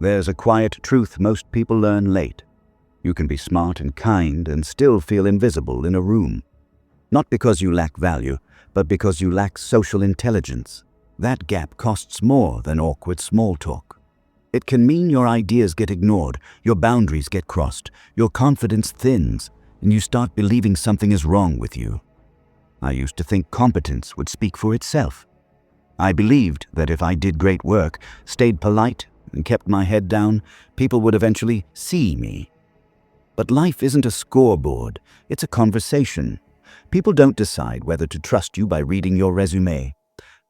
There's a quiet truth most people learn late. You can be smart and kind and still feel invisible in a room. Not because you lack value, but because you lack social intelligence. That gap costs more than awkward small talk. It can mean your ideas get ignored, your boundaries get crossed, your confidence thins, and you start believing something is wrong with you. I used to think competence would speak for itself. I believed that if I did great work, stayed polite, and kept my head down, people would eventually see me. But life isn't a scoreboard, it's a conversation. People don't decide whether to trust you by reading your resume.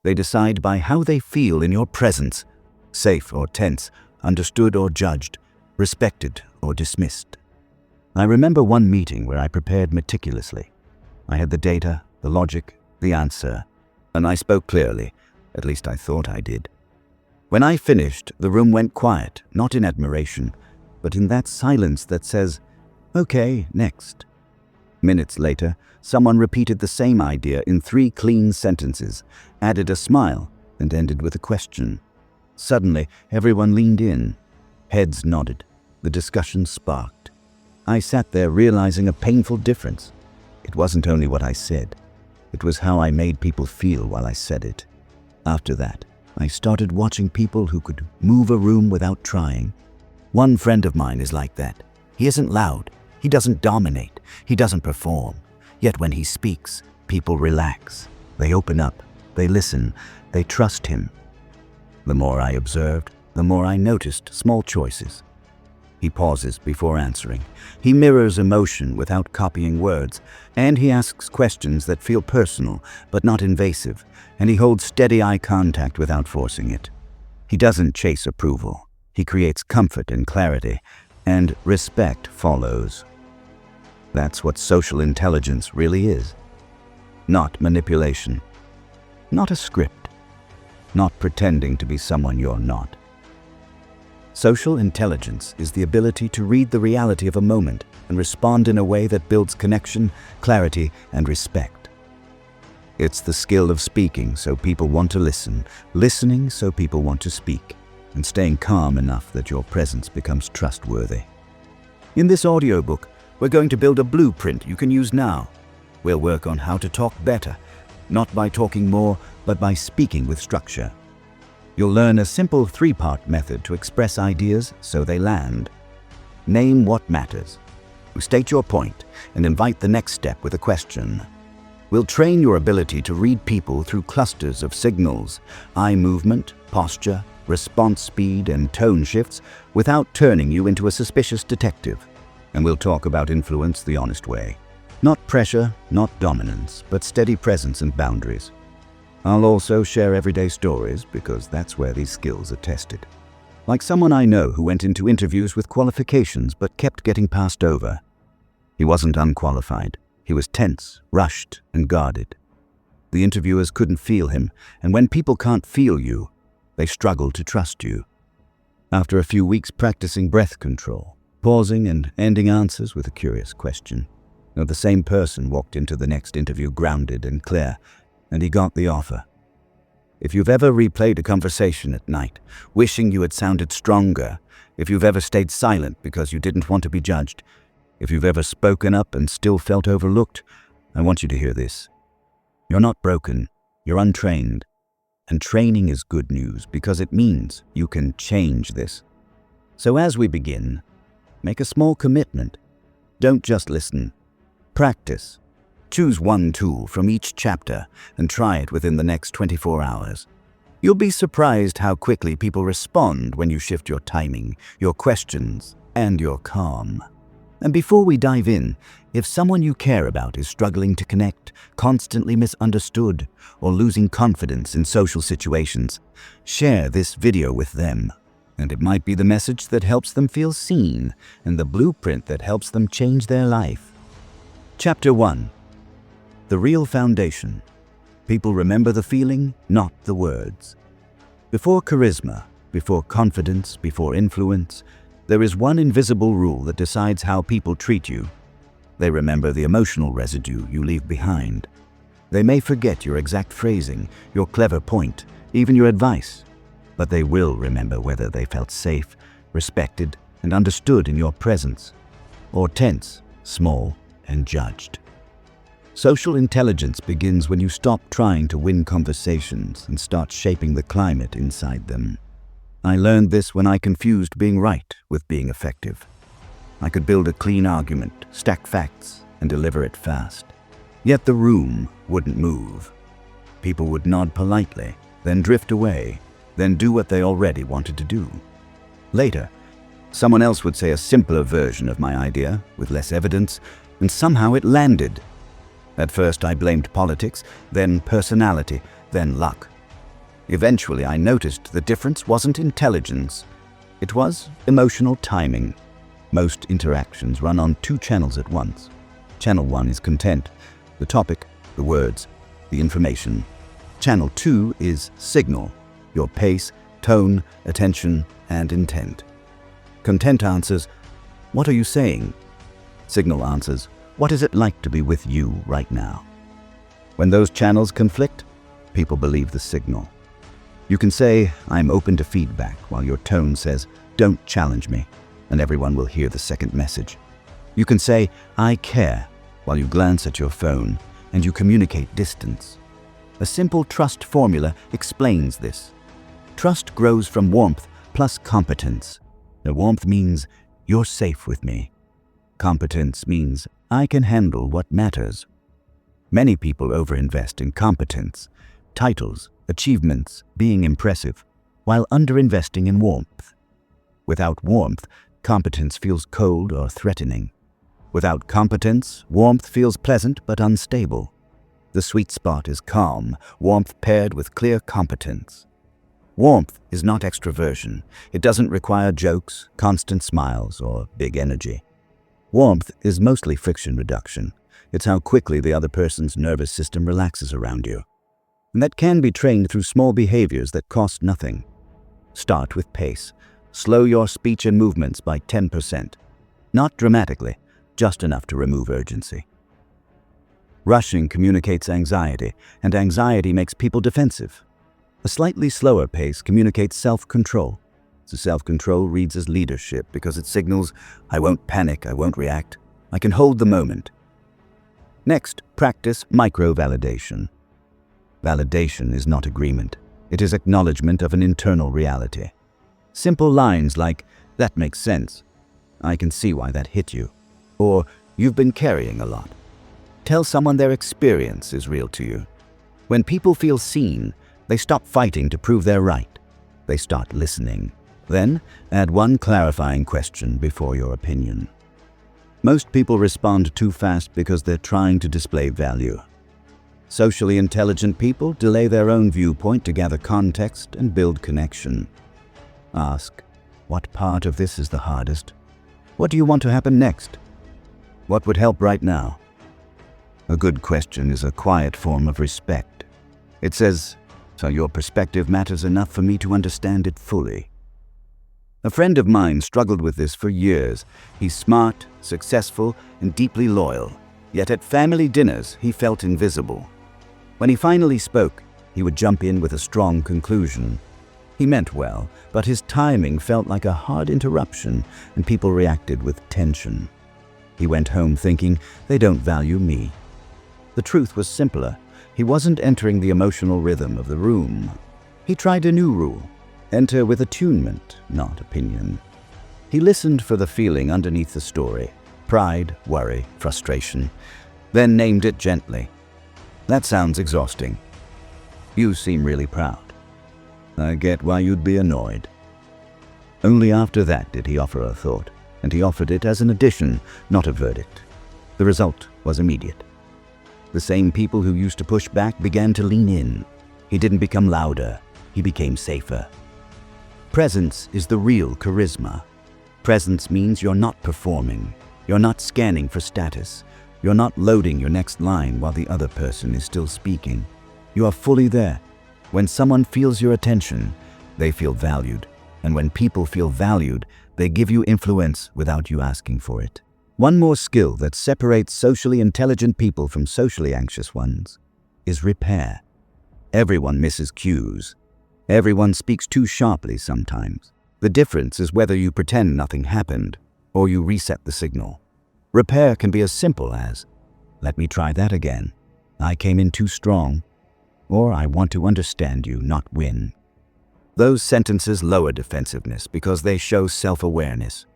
They decide by how they feel in your presence, safe or tense, understood or judged, respected or dismissed. I remember one meeting where I prepared meticulously. I had the data, the logic, the answer, and I spoke clearly. At least I thought I did. When I finished, the room went quiet, not in admiration, but in that silence that says, "Okay, next." Minutes later, someone repeated the same idea in 3 clean sentences, added a smile, and ended with a question. Suddenly, everyone leaned in. Heads nodded. The discussion sparked. I sat there realizing a painful difference. It wasn't only what I said. It was how I made people feel while I said it. After that, I started watching people who could move a room without trying. One friend of mine is like that. He isn't loud. He doesn't dominate. He doesn't perform. Yet when he speaks, people relax. They open up. They listen. They trust him. The more I observed, the more I noticed small choices. He pauses before answering. He mirrors emotion without copying words. And he asks questions that feel personal, but not invasive. And he holds steady eye contact without forcing it. He doesn't chase approval. He creates comfort and clarity, and respect follows. That's what social intelligence really is. Not manipulation. Not a script. Not pretending to be someone you're not. Social intelligence is the ability to read the reality of a moment and respond in a way that builds connection, clarity, and respect. It's the skill of speaking so people want to listen, listening so people want to speak, and staying calm enough that your presence becomes trustworthy. In this audiobook, we're going to build a blueprint you can use now. We'll work on how to talk better, not by talking more, but by speaking with structure. You'll learn a simple 3-part method to express ideas so they land. Name what matters. State your point and invite the next step with a question. We'll train your ability to read people through clusters of signals, eye movement, posture, response speed, and tone shifts without turning you into a suspicious detective. And we'll talk about influence the honest way. Not pressure, not dominance, but steady presence and boundaries. I'll also share everyday stories because that's where these skills are tested. Like someone I know who went into interviews with qualifications but kept getting passed over. He wasn't unqualified. He was tense, rushed, and guarded. The interviewers couldn't feel him, and when people can't feel you, they struggle to trust you. After a few weeks practicing breath control, pausing and ending answers with a curious question, the same person walked into the next interview grounded and clear, and he got the offer. If you've ever replayed a conversation at night, wishing you had sounded stronger, if you've ever stayed silent because you didn't want to be judged, if you've ever spoken up and still felt overlooked, I want you to hear this. You're not broken, you're untrained. And training is good news because it means you can change this. So as we begin, make a small commitment. Don't just listen. Practice. Choose one tool from each chapter and try it within the next 24 hours. You'll be surprised how quickly people respond when you shift your timing, your questions, and your calm. And before we dive in, if someone you care about is struggling to connect, constantly misunderstood, or losing confidence in social situations, share this video with them. And it might be the message that helps them feel seen and the blueprint that helps them change their life. Chapter 1. The real foundation. People remember the feeling, not the words. Before charisma, before confidence, before influence, there is one invisible rule that decides how people treat you. They remember the emotional residue you leave behind. They may forget your exact phrasing, your clever point, even your advice, but they will remember whether they felt safe, respected, and understood in your presence, or tense, small, and judged. Social intelligence begins when you stop trying to win conversations and start shaping the climate inside them. I learned this when I confused being right with being effective. I could build a clean argument, stack facts, and deliver it fast. Yet the room wouldn't move. People would nod politely, then drift away, then do what they already wanted to do. Later, someone else would say a simpler version of my idea, with less evidence, and somehow it landed. At first I blamed politics, then personality, then luck. Eventually I noticed the difference wasn't intelligence. It was emotional timing. Most interactions run on 2 channels at once. Channel 1 is content, the topic, the words, the information. Channel 2 is signal, your pace, tone, attention, and intent. Content answers, "What are you saying?" Signal answers, "What is it like to be with you right now?" When those channels conflict, people believe the signal. You can say, "I'm open to feedback," while your tone says, "Don't challenge me," and everyone will hear the second message. You can say, "I care," while you glance at your phone, and you communicate distance. A simple trust formula explains this. Trust grows from warmth plus competence. The warmth means, "You're safe with me." Competence means, "I can handle what matters." Many people overinvest in competence, titles, achievements, being impressive, while underinvesting in warmth. Without warmth, competence feels cold or threatening. Without competence, warmth feels pleasant but unstable. The sweet spot is calm, warmth paired with clear competence. Warmth is not extroversion. It doesn't require jokes, constant smiles, or big energy. Warmth is mostly friction reduction. It's how quickly the other person's nervous system relaxes around you. And that can be trained through small behaviors that cost nothing. Start with pace. Slow your speech and movements by 10%. Not dramatically, just enough to remove urgency. Rushing communicates anxiety, and anxiety makes people defensive. A slightly slower pace communicates self-control. So self-control reads as leadership because it signals, "I won't panic, I won't react. I can hold the moment." Next, practice micro-validation. Validation is not agreement. It is acknowledgement of an internal reality. Simple lines like, "That makes sense," "I can see why that hit you," or "You've been carrying a lot." Tell someone their experience is real to you. When people feel seen, they stop fighting to prove they're right. They start listening. Then, add one clarifying question before your opinion. Most people respond too fast because they're trying to display value. Socially intelligent people delay their own viewpoint to gather context and build connection. Ask, "What part of this is the hardest? What do you want to happen next? What would help right now?" A good question is a quiet form of respect. It says, "So your perspective matters enough for me to understand it fully." A friend of mine struggled with this for years. He's smart, successful, and deeply loyal. Yet at family dinners, he felt invisible. When he finally spoke, he would jump in with a strong conclusion. He meant well, but his timing felt like a hard interruption, and people reacted with tension. He went home thinking, "They don't value me." The truth was simpler. He wasn't entering the emotional rhythm of the room. He tried a new rule. Enter with attunement, not opinion. He listened for the feeling underneath the story. Pride, worry, frustration. Then named it gently. "That sounds exhausting. You seem really proud. I get why you'd be annoyed." Only after that did he offer a thought, and he offered it as an addition, not a verdict. The result was immediate. The same people who used to push back began to lean in. He didn't become louder, he became safer. Presence is the real charisma. Presence means you're not performing. You're not scanning for status. You're not loading your next line while the other person is still speaking. You are fully there. When someone feels your attention, they feel valued. And when people feel valued, they give you influence without you asking for it. One more skill that separates socially intelligent people from socially anxious ones is repair. Everyone misses cues. Everyone speaks too sharply sometimes. The difference is whether you pretend nothing happened or you reset the signal. Repair can be as simple as, "Let me try that again. I came in too strong," or "I want to understand you, not win." Those sentences lower defensiveness because they show self-awareness.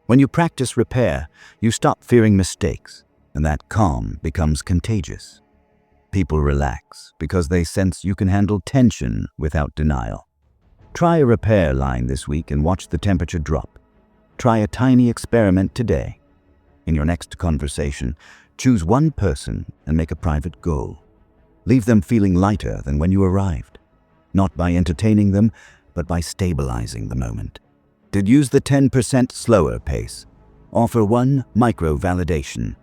When you practice repair, you stop fearing mistakes, and that calm becomes contagious. People relax because they sense you can handle tension without denial. Try a repair line this week and watch the temperature drop. Try a tiny experiment today. In your next conversation, choose one person and make a private goal. Leave them feeling lighter than when you arrived, not by entertaining them, but by stabilizing the moment. Use the 10% slower pace. Offer one micro-validation.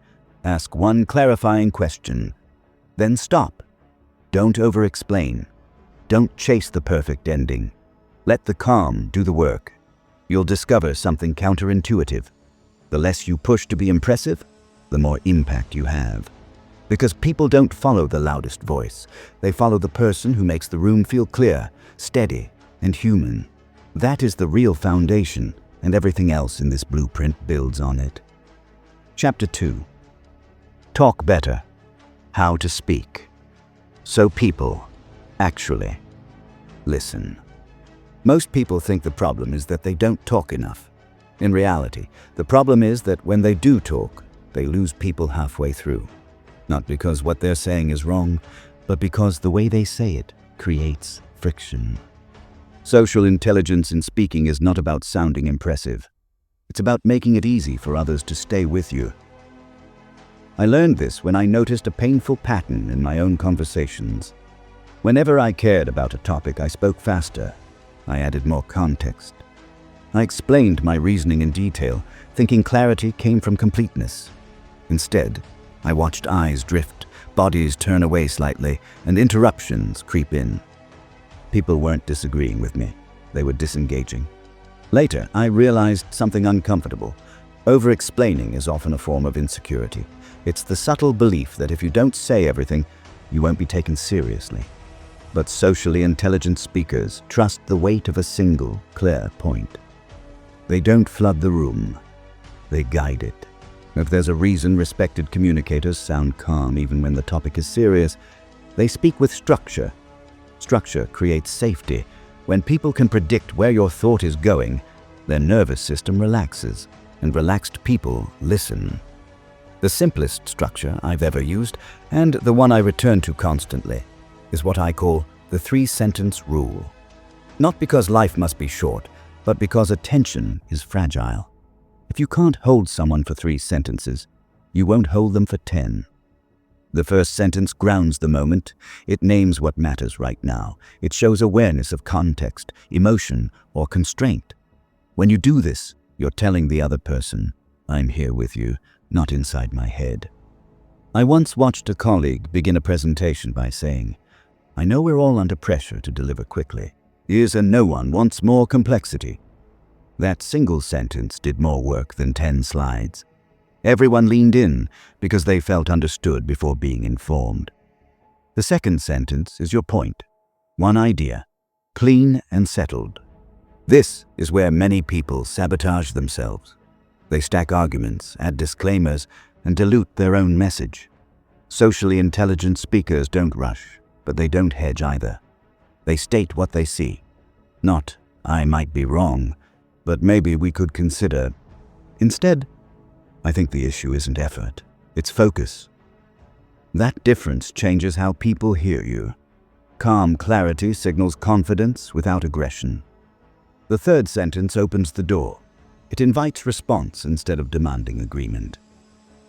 Ask one clarifying question. Then stop. Don't over-explain. Don't chase the perfect ending. Let the calm do the work. You'll discover something counterintuitive. The less you push to be impressive, the more impact you have. Because people don't follow the loudest voice. They follow the person who makes the room feel clear, steady, and human. That is the real foundation, and everything else in this blueprint builds on it. Chapter 2. Talk better. How to speak. So people actually listen. Most people think the problem is that they don't talk enough. In reality, the problem is that when they do talk, they lose people halfway through. Not because what they're saying is wrong, but because the way they say it creates friction. Social intelligence in speaking is not about sounding impressive. It's about making it easy for others to stay with you. I learned this when I noticed a painful pattern in my own conversations. Whenever I cared about a topic, I spoke faster. I added more context. I explained my reasoning in detail, thinking clarity came from completeness. Instead, I watched eyes drift, bodies turn away slightly, and interruptions creep in. People weren't disagreeing with me. They were disengaging. Later, I realized something uncomfortable. Over-explaining is often a form of insecurity. It's the subtle belief that if you don't say everything, you won't be taken seriously. But socially intelligent speakers trust the weight of a single, clear point. They don't flood the room. They guide it. If there's a reason respected communicators sound calm even when the topic is serious, they speak with structure. Structure creates safety. When people can predict where your thought is going, their nervous system relaxes, and relaxed people listen. The simplest structure I've ever used, and the one I return to constantly, is what I call the 3-sentence rule. Not because life must be short, but because attention is fragile. If you can't hold someone for 3 sentences, you won't hold them for 10. The first sentence grounds the moment. It names what matters right now. It shows awareness of context, emotion, or constraint. When you do this, you're telling the other person, "I'm here with you, not inside my head." I once watched a colleague begin a presentation by saying, "I know we're all under pressure to deliver quickly. And no one wants more complexity." That single sentence did more work than 10 slides. Everyone leaned in because they felt understood before being informed. The second sentence is your point. One idea, clean and settled. This is where many people sabotage themselves. They stack arguments, add disclaimers, and dilute their own message. Socially intelligent speakers don't rush, but they don't hedge either. They state what they see. Not, "I might be wrong, but maybe we could consider." Instead, I think the issue isn't effort, it's focus. That difference changes how people hear you. Calm clarity signals confidence without aggression. The third sentence opens the door. It invites response instead of demanding agreement.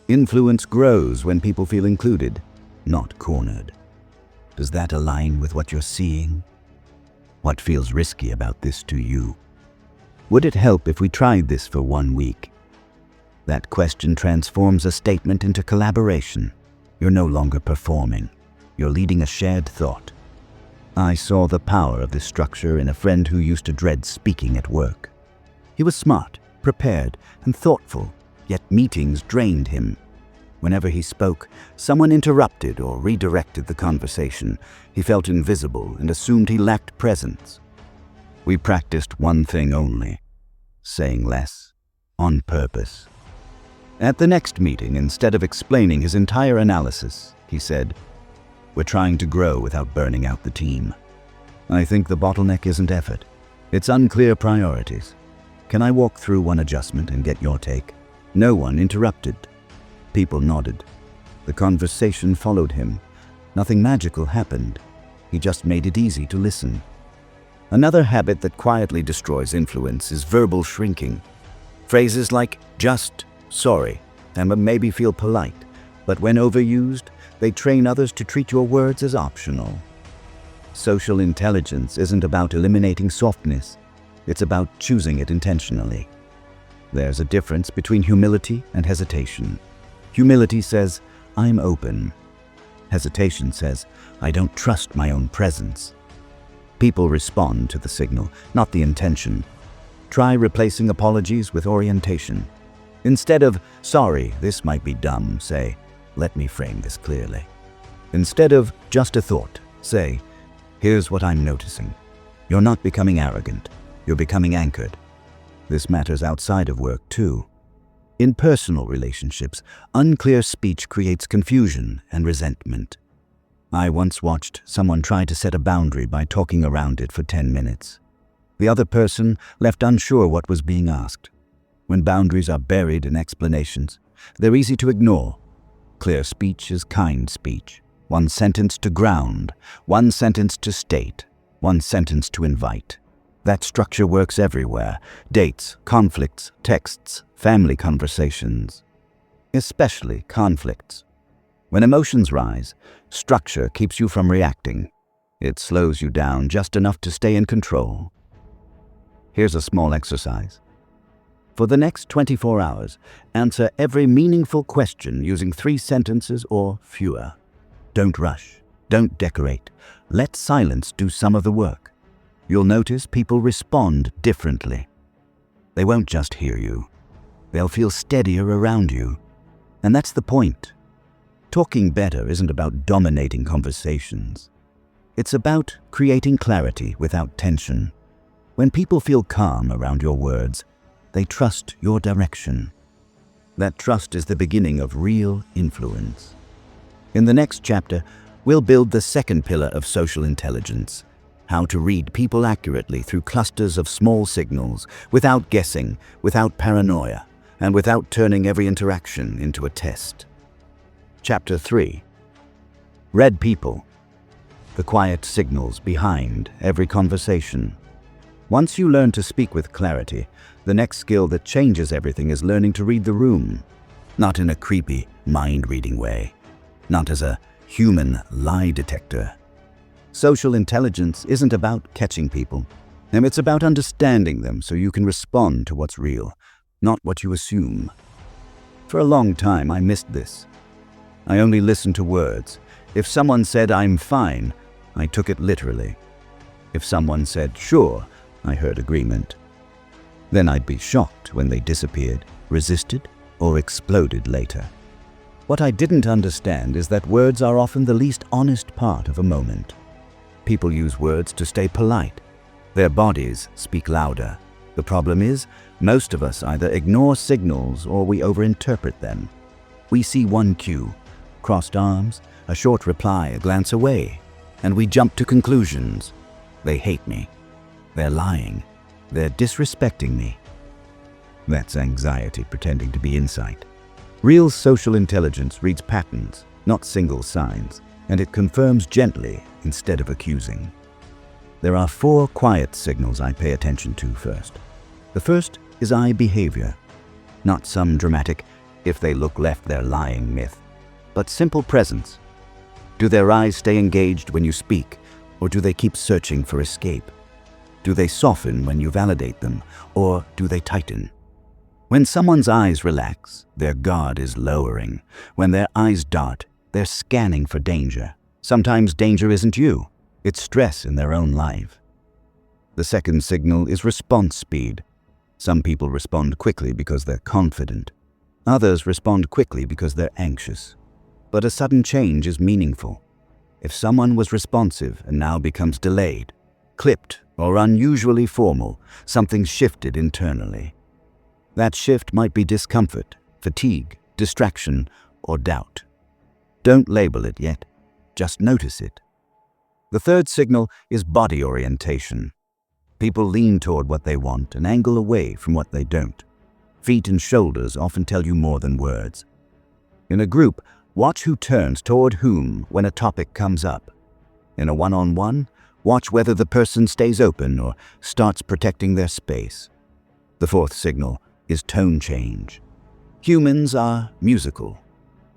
Influence grows when people feel included, not cornered. Does that align with what you're seeing? What feels risky about this to you? Would it help if we tried this for 1 week? That question transforms a statement into collaboration. You're no longer performing. You're leading a shared thought. I saw the power of this structure in a friend who used to dread speaking at work. He was smart, prepared, and thoughtful, yet meetings drained him. Whenever he spoke, someone interrupted or redirected the conversation. He felt invisible and assumed he lacked presence. We practiced one thing only, saying less, on purpose. At the next meeting, instead of explaining his entire analysis, he said, "We're trying to grow without burning out the team. I think the bottleneck isn't effort. It's unclear priorities. Can I walk through one adjustment and get your take?" No one interrupted. People nodded. The conversation followed him. Nothing magical happened. He just made it easy to listen. Another habit that quietly destroys influence is verbal shrinking. Phrases like "just," "sorry," and maybe feel polite, but when overused, they train others to treat your words as optional. Social intelligence isn't about eliminating softness. It's about choosing it intentionally. There's a difference between humility and hesitation. Humility says, "I'm open." Hesitation says, "I don't trust my own presence." People respond to the signal, not the intention. Try replacing apologies with orientation. Instead of "sorry, this might be dumb," say, "let me frame this clearly." Instead of "just a thought," say, "here's what I'm noticing." You're not becoming arrogant. You're becoming anchored. This matters outside of work too. In personal relationships, unclear speech creates confusion and resentment. I once watched someone try to set a boundary by talking around it for 10 minutes. The other person left unsure what was being asked. When boundaries are buried in explanations, they're easy to ignore. Clear speech is kind speech. One sentence to ground, one sentence to state, one sentence to invite. That structure works everywhere: dates, conflicts, texts, family conversations. Especially conflicts. When emotions rise, structure keeps you from reacting. It slows you down just enough to stay in control. Here's a small exercise. For the next 24 hours, answer every meaningful question using 3 sentences or fewer. Don't rush. Don't decorate. Let silence do some of the work. You'll notice people respond differently. They won't just hear you. They'll feel steadier around you. And that's the point. Talking better isn't about dominating conversations. It's about creating clarity without tension. When people feel calm around your words, they trust your direction. That trust is the beginning of real influence. In the next chapter, we'll build the second pillar of social intelligence: how to read people accurately through clusters of small signals, without guessing, without paranoia, and without turning every interaction into a test. Chapter 3. Read people. The quiet signals behind every conversation. Once you learn to speak with clarity, the next skill that changes everything is learning to read the room. Not in a creepy, mind-reading way. Not as a human lie detector. Social intelligence isn't about catching people, and it's about understanding them so you can respond to what's real, not what you assume. For a long time, I missed this. I only listened to words. If someone said, "I'm fine," I took it literally. If someone said, "sure," I heard agreement. Then I'd be shocked when they disappeared, resisted, or exploded later. What I didn't understand is that words are often the least honest part of a moment. People use words to stay polite. Their bodies speak louder. The problem is, most of us either ignore signals or we overinterpret them. We see one cue, crossed arms, a short reply, a glance away, and we jump to conclusions. They hate me. They're lying. They're disrespecting me. That's anxiety pretending to be insight. Real social intelligence reads patterns, not single signs, and it confirms gently instead of accusing. There are 4 quiet signals I pay attention to first. The first is eye behavior. Not some dramatic, "if they look left, they're lying" myth, but simple presence. Do their eyes stay engaged when you speak, or do they keep searching for escape? Do they soften when you validate them, or do they tighten? When someone's eyes relax, their guard is lowering. When their eyes dart, they're scanning for danger. Sometimes danger isn't you, it's stress in their own life. The second signal is response speed. Some people respond quickly because they're confident. Others respond quickly because they're anxious. But a sudden change is meaningful. If someone was responsive and now becomes delayed, clipped or unusually formal, something shifted internally. That shift might be discomfort, fatigue, distraction, or doubt. Don't label it yet, just notice it. The third signal is body orientation. People lean toward what they want and angle away from what they don't. Feet and shoulders often tell you more than words. In a group, watch who turns toward whom when a topic comes up. In a one-on-one, watch whether the person stays open or starts protecting their space. The fourth signal is tone change. Humans are musical.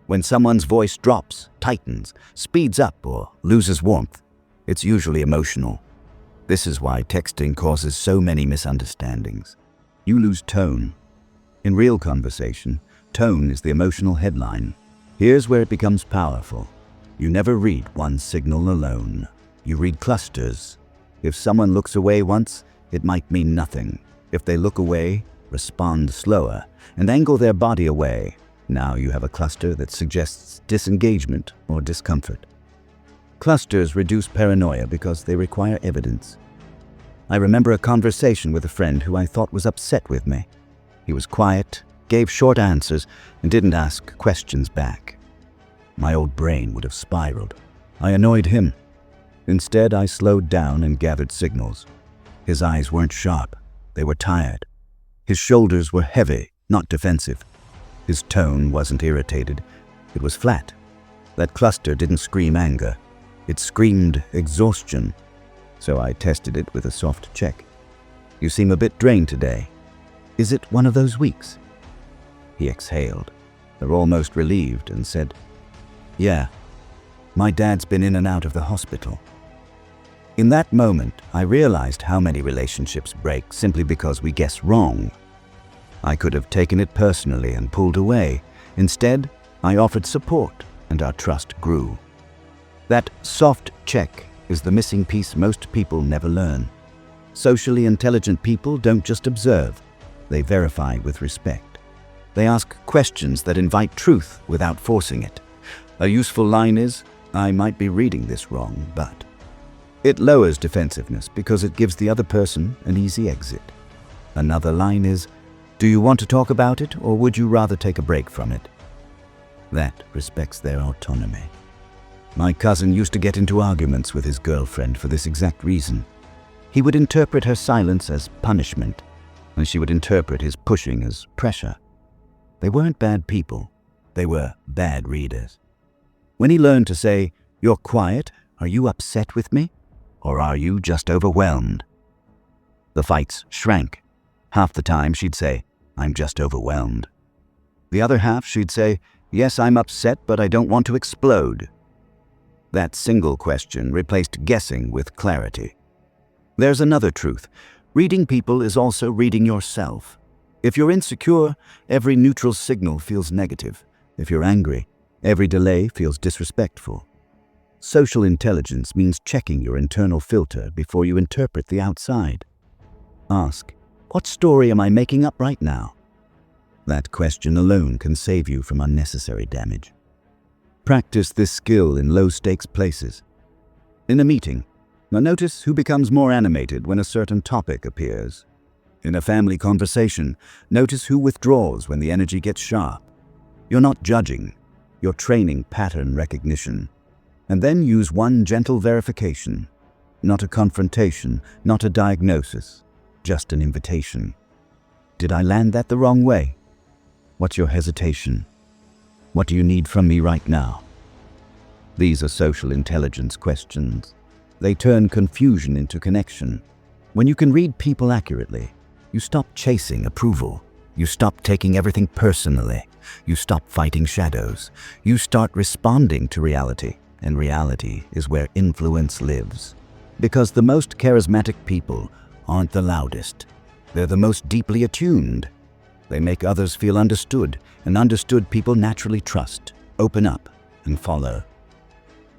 When someone's voice drops, tightens, speeds up, or loses warmth, it's usually emotional. This is why texting causes so many misunderstandings. You lose tone. In real conversation, tone is the emotional headline. Here's where it becomes powerful. You never read one signal alone. You read clusters. If someone looks away once, it might mean nothing. If they look away, respond slower, and angle their body away, now you have a cluster that suggests disengagement or discomfort. Clusters reduce paranoia because they require evidence. I remember a conversation with a friend who I thought was upset with me. He was quiet, gave short answers, and didn't ask questions back. My old brain would have spiraled. I annoyed him. Instead, I slowed down and gathered signals. His eyes weren't sharp. They were tired. His shoulders were heavy, not defensive. His tone wasn't irritated. It was flat. That cluster didn't scream anger. It screamed exhaustion. So I tested it with a soft check. You seem a bit drained today. Is it one of those weeks? He exhaled, almost relieved, and said, Yeah, my dad's been in and out of the hospital. In that moment, I realized how many relationships break simply because we guess wrong. I could have taken it personally and pulled away. Instead, I offered support, and our trust grew. That soft check is the missing piece most people never learn. Socially intelligent people don't just observe, they verify with respect. They ask questions that invite truth without forcing it. A useful line is, I might be reading this wrong, but... It lowers defensiveness because it gives the other person an easy exit. Another line is, do you want to talk about it, or would you rather take a break from it? That respects their autonomy. My cousin used to get into arguments with his girlfriend for this exact reason. He would interpret her silence as punishment, and she would interpret his pushing as pressure. They weren't bad people. They were bad readers. When he learned to say, You're quiet, are you upset with me? Or are you just overwhelmed? The fights shrank. Half the time she'd say, I'm just overwhelmed. The other half she'd say, Yes, I'm upset, but I don't want to explode. That single question replaced guessing with clarity. There's another truth. Reading people is also reading yourself. If you're insecure, every neutral signal feels negative. If you're angry, every delay feels disrespectful. Social intelligence means checking your internal filter before you interpret the outside. Ask, what story am I making up right now? That question alone can save you from unnecessary damage. Practice this skill in low-stakes places. In a meeting, now notice who becomes more animated when a certain topic appears. In a family conversation, notice who withdraws when the energy gets sharp. You're not judging, you're training pattern recognition. And then use one gentle verification. Not a confrontation, not a diagnosis, just an invitation. Did I land that the wrong way? What's your hesitation? What do you need from me right now? These are social intelligence questions. They turn confusion into connection. When you can read people accurately, you stop chasing approval. You stop taking everything personally. You stop fighting shadows. You start responding to reality, and reality is where influence lives. Because the most charismatic people aren't the loudest. They're the most deeply attuned. They make others feel understood, and understood people naturally trust, open up, and follow.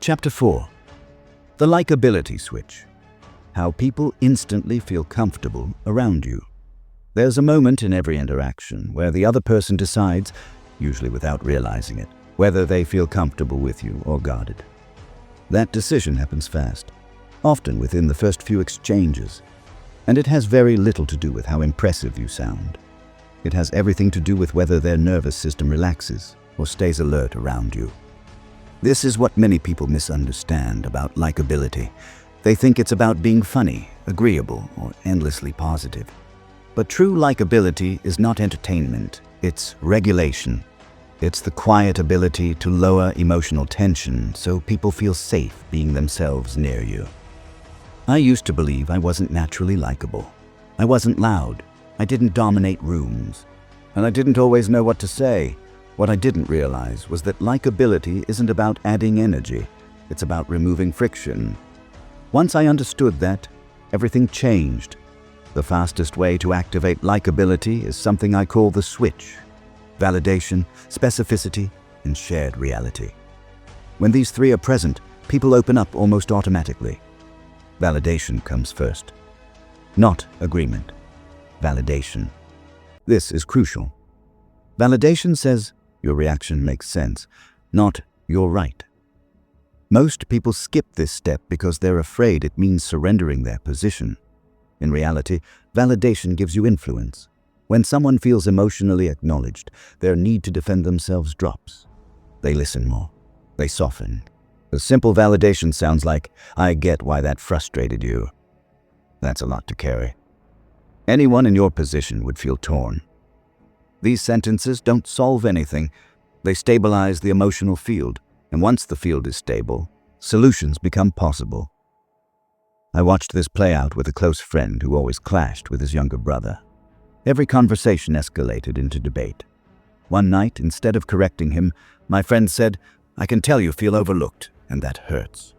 Chapter 4. The likability switch. How people instantly feel comfortable around you. There's a moment in every interaction where the other person decides, usually without realizing it, whether they feel comfortable with you or guarded. That decision happens fast. often within the first few exchanges. And it has very little to do with how impressive you sound. It has everything to do with whether their nervous system relaxes or stays alert around you. This is what many people misunderstand about likability. They think it's about being funny, agreeable, or endlessly positive. But true likability is not entertainment, it's regulation. It's the quiet ability to lower emotional tension so people feel safe being themselves near you. I used to believe I wasn't naturally likable. I wasn't loud. I didn't dominate rooms. And I didn't always know what to say. What I didn't realize was that likability isn't about adding energy. It's about removing friction. Once I understood that, everything changed. The fastest way to activate likability is something I call the switch: validation, specificity, and shared reality. When these three are present, people open up almost automatically. Validation comes first. Not agreement. Validation. This is crucial. Validation says, your reaction makes sense, not you're right. Most people skip this step because they're afraid it means surrendering their position. In reality, validation gives you influence. When someone feels emotionally acknowledged, their need to defend themselves drops. They listen more. They soften. A simple validation sounds like, "I get why that frustrated you." That's a lot to carry. Anyone in your position would feel torn. These sentences don't solve anything. They stabilize the emotional field, and once the field is stable, solutions become possible. I watched this play out with a close friend who always clashed with his younger brother. Every conversation escalated into debate. One night, instead of correcting him, my friend said, "I can tell you feel overlooked, and that hurts."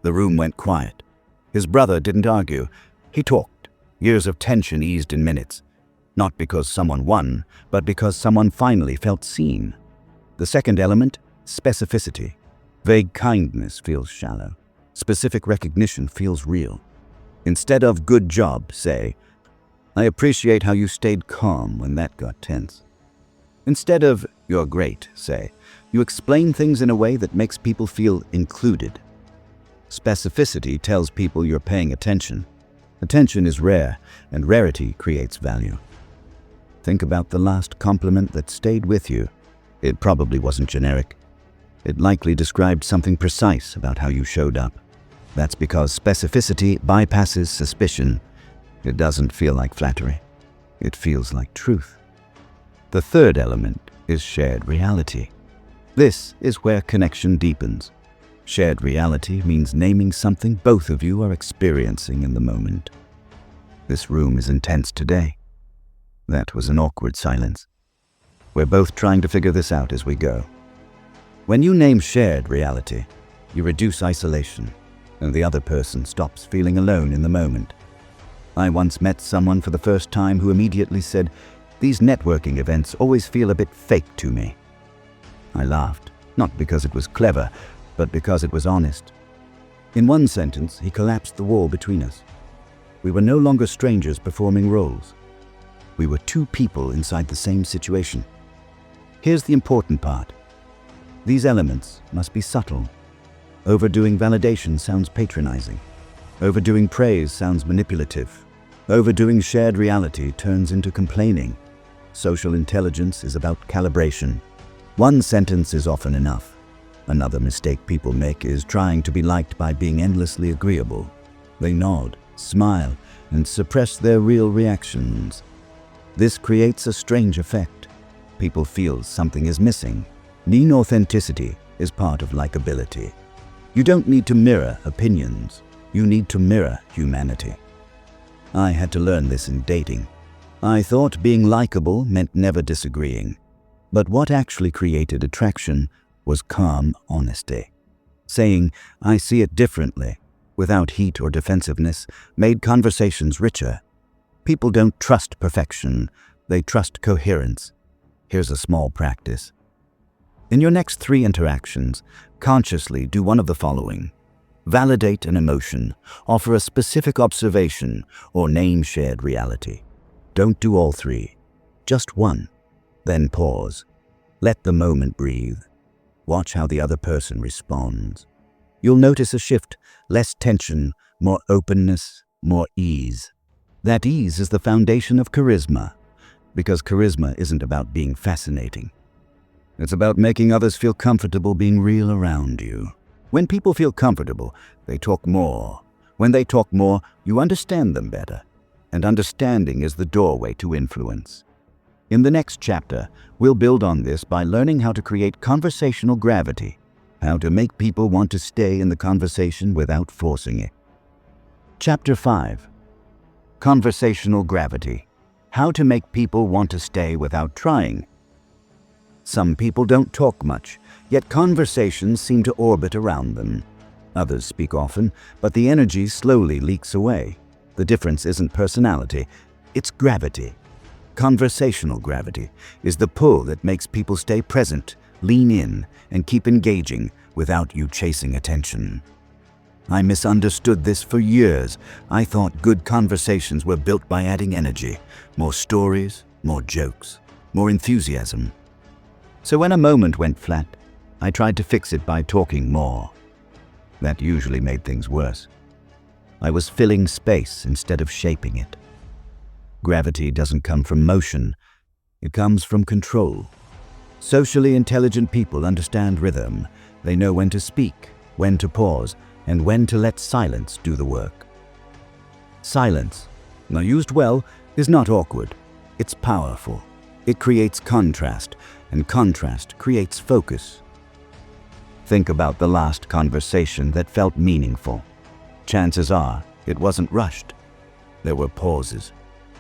The room went quiet. His brother didn't argue. He talked. Years of tension eased in minutes. Not because someone won, but because someone finally felt seen. The second element, specificity. Vague kindness feels shallow. Specific recognition feels real. Instead of "good job," say, "I appreciate how you stayed calm when that got tense." Instead of "you're great," say, "You explain things in a way that makes people feel included." Specificity tells people you're paying attention. Attention is rare, and rarity creates value. Think about the last compliment that stayed with you. It probably wasn't generic. It likely described something precise about how you showed up. That's because specificity bypasses suspicion. It doesn't feel like flattery. It feels like truth. The third element is shared reality. This is where connection deepens. Shared reality means naming something both of you are experiencing in the moment. This room is intense today. That was an awkward silence. We're both trying to figure this out as we go. When you name shared reality, you reduce isolation, and the other person stops feeling alone in the moment. I once met someone for the first time who immediately said, "These networking events always feel a bit fake to me." I laughed, not because it was clever, but because it was honest. In one sentence, he collapsed the wall between us. We were no longer strangers performing roles. We were two people inside the same situation. Here's the important part. These elements must be subtle. Overdoing validation sounds patronizing. Overdoing praise sounds manipulative. Overdoing shared reality turns into complaining. Social intelligence is about calibration. One sentence is often enough. Another mistake people make is trying to be liked by being endlessly agreeable. They nod, smile, and suppress their real reactions. This creates a strange effect. People feel something is missing. Mean authenticity is part of likability. You don't need to mirror opinions. You need to mirror humanity. I had to learn this in dating. I thought being likable meant never disagreeing. But what actually created attraction was calm honesty. Saying, "I see it differently," without heat or defensiveness, made conversations richer. People don't trust perfection. They trust coherence. Here's a small practice. In your next 3 interactions, consciously do one of the following. Validate an emotion, offer a specific observation, or name shared reality. Don't do all 3. Just one. Then pause. Let the moment breathe. Watch how the other person responds. You'll notice a shift, less tension, more openness, more ease. That ease is the foundation of charisma, because charisma isn't about being fascinating. It's about making others feel comfortable being real around you. When people feel comfortable, they talk more. When they talk more, you understand them better. And understanding is the doorway to influence. In the next chapter, we'll build on this by learning how to create conversational gravity, how to make people want to stay in the conversation without forcing it. Chapter 5. Conversational gravity. How to make people want to stay without trying. Some people don't talk much, yet conversations seem to orbit around them. Others speak often, but the energy slowly leaks away. The difference isn't personality, it's gravity. Conversational gravity is the pull that makes people stay present, lean in, and keep engaging without you chasing attention. I misunderstood this for years. I thought good conversations were built by adding energy, more stories, more jokes, more enthusiasm. So when a moment went flat, I tried to fix it by talking more. That usually made things worse. I was filling space instead of shaping it. Gravity doesn't come from motion, it comes from control. Socially intelligent people understand rhythm. They know when to speak, when to pause, and when to let silence do the work. Silence, when used well, is not awkward. It's powerful. It creates contrast, and contrast creates focus. Think about the last conversation that felt meaningful. Chances are it wasn't rushed. There were pauses,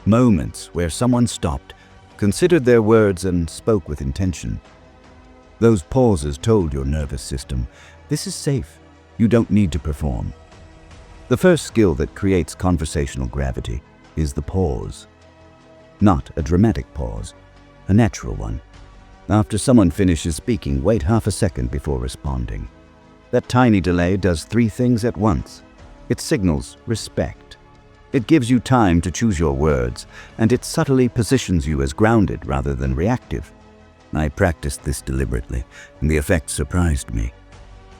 moments where someone stopped, considered their words, and spoke with intention. Those pauses told your nervous system, this is safe. You don't need to perform. The first skill that creates conversational gravity is the pause. Not a dramatic pause, a natural one. After someone finishes speaking, wait half a second before responding. That tiny delay does 3 things at once. It signals respect. It gives you time to choose your words, and it subtly positions you as grounded rather than reactive. I practiced this deliberately, and the effect surprised me.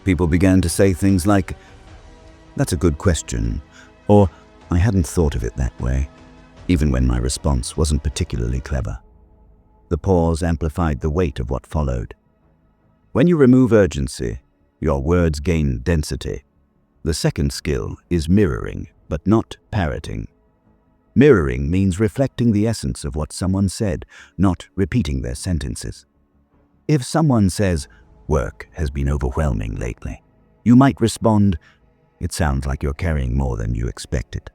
People began to say things like, "That's a good question," or "I hadn't thought of it that way," even when my response wasn't particularly clever. The pause amplified the weight of what followed. When you remove urgency, your words gain density. The second skill is mirroring, but not parroting. Mirroring means reflecting the essence of what someone said, not repeating their sentences. If someone says, "Work has been overwhelming lately," you might respond, "It sounds like you're carrying more than you expected."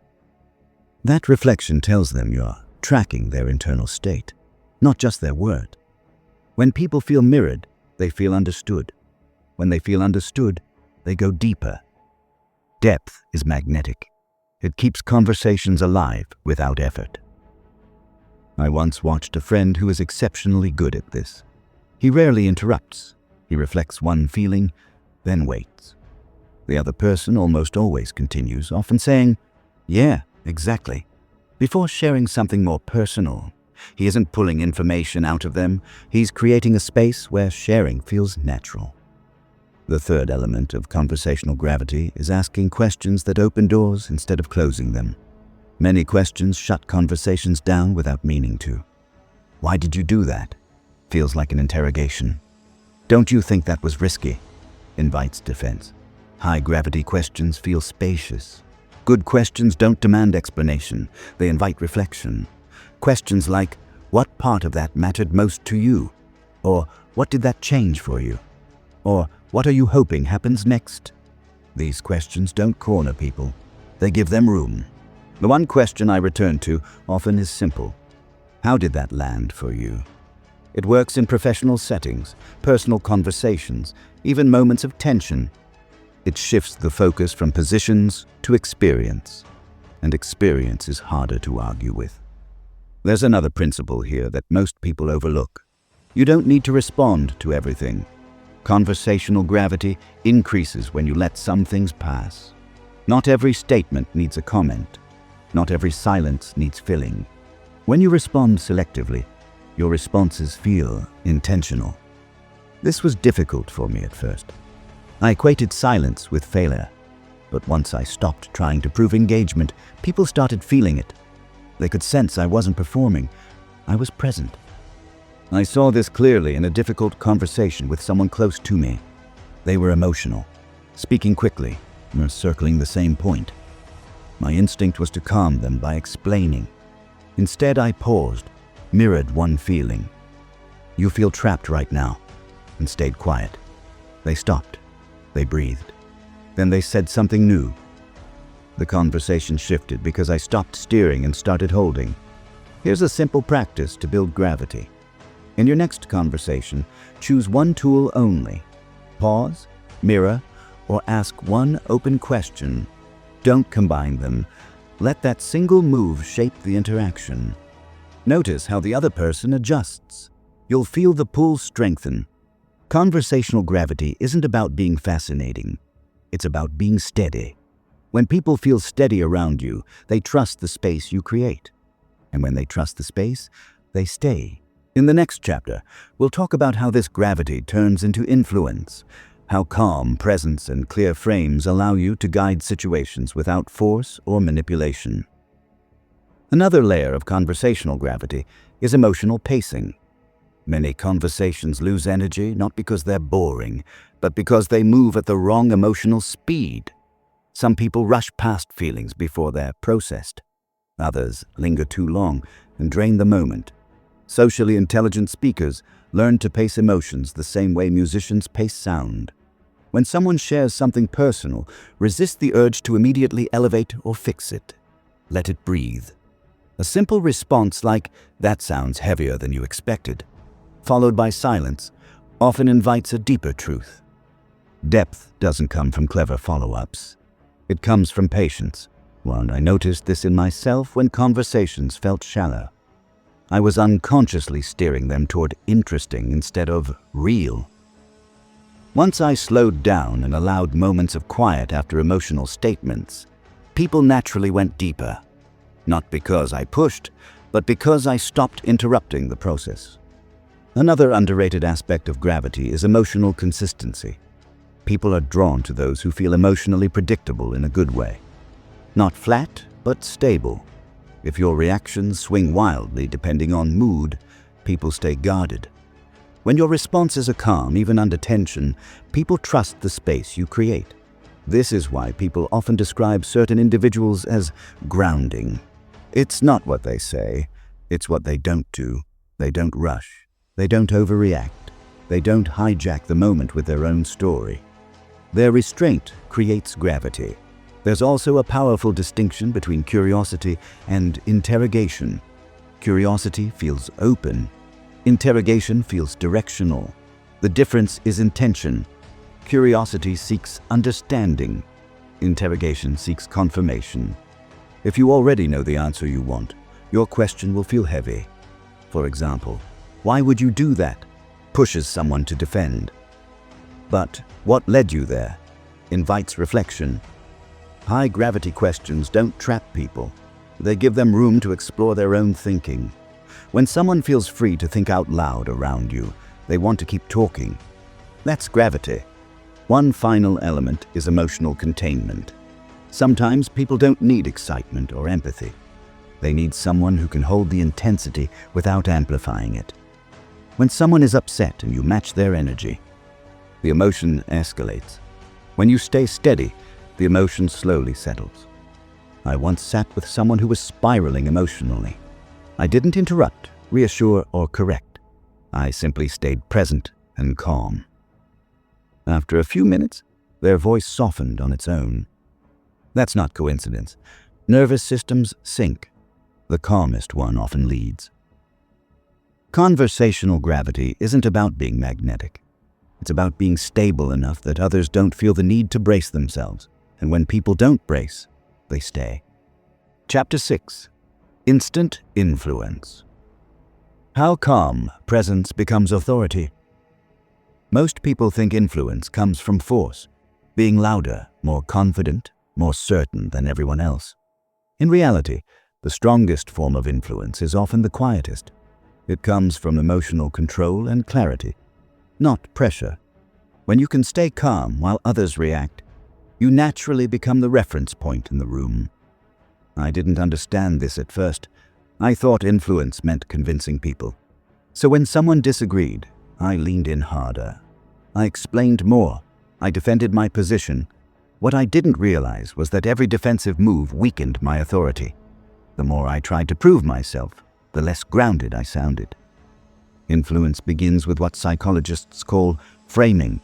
That reflection tells them you're tracking their internal state, not just their word. When people feel mirrored, they feel understood. When they feel understood, they go deeper. Depth is magnetic. It keeps conversations alive without effort. I once watched a friend who is exceptionally good at this. He rarely interrupts. He reflects one feeling, then waits. The other person almost always continues, often saying, "Yeah, exactly," before sharing something more personal. He isn't pulling information out of them. He's creating a space where sharing feels natural. The third element of conversational gravity is asking questions that open doors instead of closing them. Many questions shut conversations down without meaning to. "Why did you do that?" feels like an interrogation. "Don't you think that was risky?" invites defense. High-gravity questions feel spacious. Good questions don't demand explanation. They invite reflection. Questions like, "What part of that mattered most to you?" Or, "What did that change for you?" Or, "What are you hoping happens next?" These questions don't corner people. They give them room. The one question I return to often is simple. How did that land for you? It works in professional settings, personal conversations, even moments of tension. It shifts the focus from positions to experience, and experience is harder to argue with. There's another principle here that most people overlook. You don't need to respond to everything. Conversational gravity increases when you let some things pass. Not every statement needs a comment. Not every silence needs filling. When you respond selectively, your responses feel intentional. This was difficult for me at first. I equated silence with failure. But once I stopped trying to prove engagement, people started feeling it. They could sense I wasn't performing. I was present. I saw this clearly in a difficult conversation with someone close to me. They were emotional, speaking quickly, or circling the same point. My instinct was to calm them by explaining. Instead, I paused, mirrored one feeling. "You feel trapped right now," and stayed quiet. They stopped. They breathed. Then they said something new. The conversation shifted because I stopped steering and started holding. Here's a simple practice to build gravity. In your next conversation, choose one tool only. Pause, mirror, or ask one open question. Don't combine them. Let that single move shape the interaction. Notice how the other person adjusts. You'll feel the pull strengthen. Conversational gravity isn't about being fascinating. It's about being steady. When people feel steady around you, they trust the space you create. And when they trust the space, they stay. In the next chapter, we'll talk about how this gravity turns into influence, how calm presence and clear frames allow you to guide situations without force or manipulation. Another layer of conversational gravity is emotional pacing. Many conversations lose energy not because they're boring, but because they move at the wrong emotional speed. Some people rush past feelings before they're processed. Others linger too long and drain the moment. Socially intelligent speakers learn to pace emotions the same way musicians pace sound. When someone shares something personal, resist the urge to immediately elevate or fix it. Let it breathe. A simple response like, "That sounds heavier than you expected," followed by silence, often invites a deeper truth. Depth doesn't come from clever follow-ups. It comes from patience. Well, I noticed this in myself when conversations felt shallow. I was unconsciously steering them toward interesting instead of real. Once I slowed down and allowed moments of quiet after emotional statements, people naturally went deeper. Not because I pushed, but because I stopped interrupting the process. Another underrated aspect of gravity is emotional consistency. People are drawn to those who feel emotionally predictable in a good way. Not flat, but stable. If your reactions swing wildly depending on mood, people stay guarded. When your responses are calm, even under tension, people trust the space you create. This is why people often describe certain individuals as grounding. It's not what they say, it's what they don't do. They don't rush. They don't overreact. They don't hijack the moment with their own story. Their restraint creates gravity. There's also a powerful distinction between curiosity and interrogation. Curiosity feels open. Interrogation feels directional. The difference is intention. Curiosity seeks understanding. Interrogation seeks confirmation. If you already know the answer you want, your question will feel heavy. For example, "Why would you do that?" pushes someone to defend. But "What led you there?" invites reflection. High-gravity questions don't trap people. They give them room to explore their own thinking. When someone feels free to think out loud around you, they want to keep talking. That's gravity. One final element is emotional containment. Sometimes people don't need excitement or empathy. They need someone who can hold the intensity without amplifying it. When someone is upset and you match their energy, the emotion escalates. When you stay steady, the emotion slowly settles. I once sat with someone who was spiraling emotionally. I didn't interrupt, reassure, or correct. I simply stayed present and calm. After a few minutes, their voice softened on its own. That's not coincidence. Nervous systems sync. The calmest one often leads. Conversational gravity isn't about being magnetic. It's about being stable enough that others don't feel the need to brace themselves. And when people don't brace, they stay. Chapter 6. Instant Influence. How calm presence becomes authority. Most people think influence comes from force, being louder, more confident, more certain than everyone else. In reality, the strongest form of influence is often the quietest. It comes from emotional control and clarity, not pressure. When you can stay calm while others react, you naturally become the reference point in the room. I didn't understand this at first. I thought influence meant convincing people. So when someone disagreed, I leaned in harder. I explained more. I defended my position. What I didn't realize was that every defensive move weakened my authority. The more I tried to prove myself, the less grounded I sounded. Influence begins with what psychologists call framing,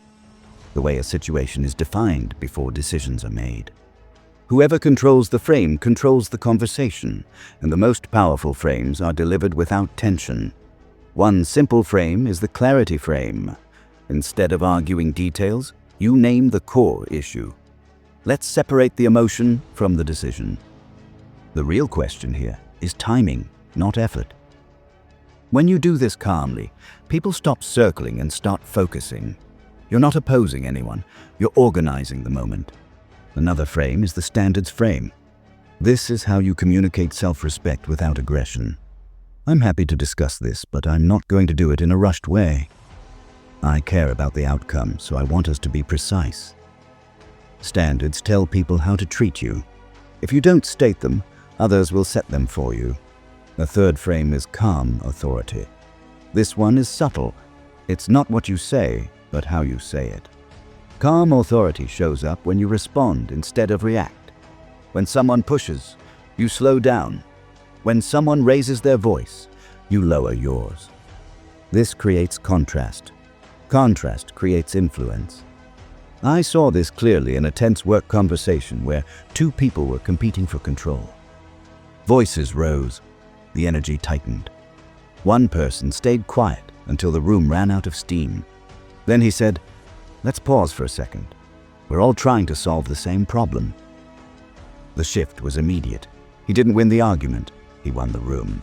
the way a situation is defined before decisions are made. Whoever controls the frame controls the conversation, and the most powerful frames are delivered without tension. One simple frame is the clarity frame. Instead of arguing details, you name the core issue. Let's separate the emotion from the decision. The real question here is timing, not effort. When you do this calmly, people stop circling and start focusing. You're not opposing anyone, you're organizing the moment. Another frame is the standards frame. This is how you communicate self-respect without aggression. I'm happy to discuss this, but I'm not going to do it in a rushed way. I care about the outcome, so I want us to be precise. Standards tell people how to treat you. If you don't state them, others will set them for you. The third frame is calm authority. This one is subtle. It's not what you say, but how you say it. Calm authority shows up when you respond instead of react. When someone pushes, you slow down. When someone raises their voice, you lower yours. This creates contrast. Contrast creates influence. I saw this clearly in a tense work conversation where two people were competing for control. Voices rose. The energy tightened. One person stayed quiet until the room ran out of steam. Then he said, "Let's pause for a second. We're all trying to solve the same problem." The shift was immediate. He didn't win the argument. He won the room.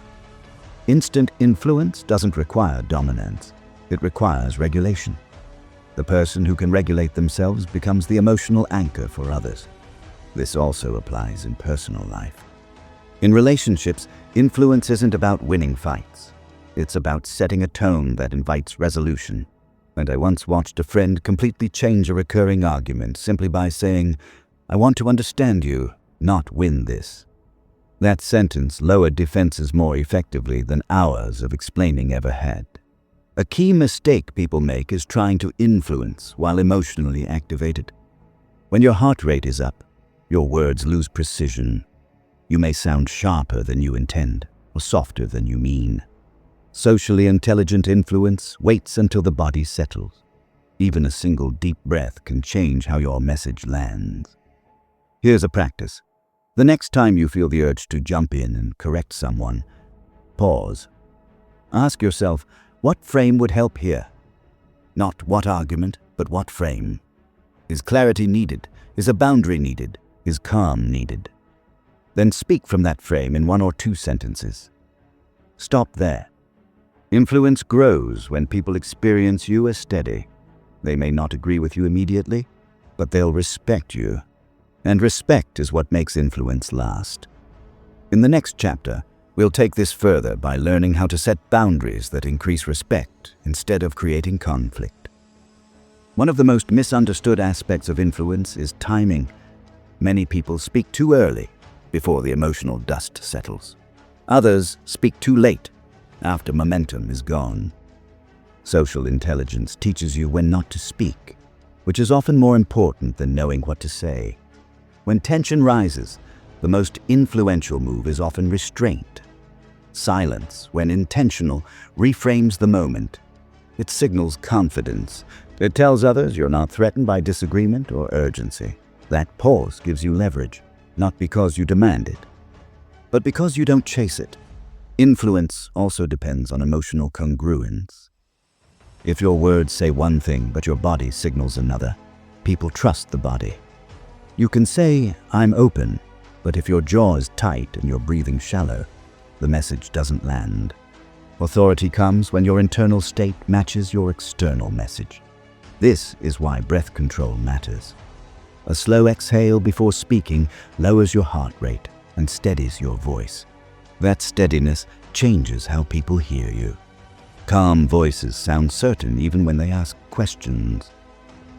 Instant influence doesn't require dominance. It requires regulation. The person who can regulate themselves becomes the emotional anchor for others. This also applies in personal life. In relationships, influence isn't about winning fights. It's about setting a tone that invites resolution. And I once watched a friend completely change a recurring argument simply by saying, "I want to understand you, not win this." That sentence lowered defenses more effectively than hours of explaining ever had. A key mistake people make is trying to influence while emotionally activated. When your heart rate is up, your words lose precision. You may sound sharper than you intend, or softer than you mean. Socially intelligent influence waits until the body settles. Even a single deep breath can change how your message lands. Here's a practice. The next time you feel the urge to jump in and correct someone, pause. Ask yourself, what frame would help here? Not what argument, but what frame? Is clarity needed? Is a boundary needed? Is calm needed? Then speak from that frame in 1 or 2 sentences. Stop there. Influence grows when people experience you as steady. They may not agree with you immediately, but they'll respect you. And respect is what makes influence last. In the next chapter, we'll take this further by learning how to set boundaries that increase respect instead of creating conflict. One of the most misunderstood aspects of influence is timing. Many people speak too early, before the emotional dust settles. Others speak too late, after momentum is gone. Social intelligence teaches you when not to speak, which is often more important than knowing what to say. When tension rises, the most influential move is often restraint. Silence, when intentional, reframes the moment. It signals confidence. It tells others you're not threatened by disagreement or urgency. That pause gives you leverage, not because you demand it, but because you don't chase it. Influence also depends on emotional congruence. If your words say one thing but your body signals another, people trust the body. You can say, "I'm open," but if your jaw is tight and you're breathing shallow, the message doesn't land. Authority comes when your internal state matches your external message. This is why breath control matters. A slow exhale before speaking lowers your heart rate and steadies your voice. That steadiness changes how people hear you. Calm voices sound certain even when they ask questions.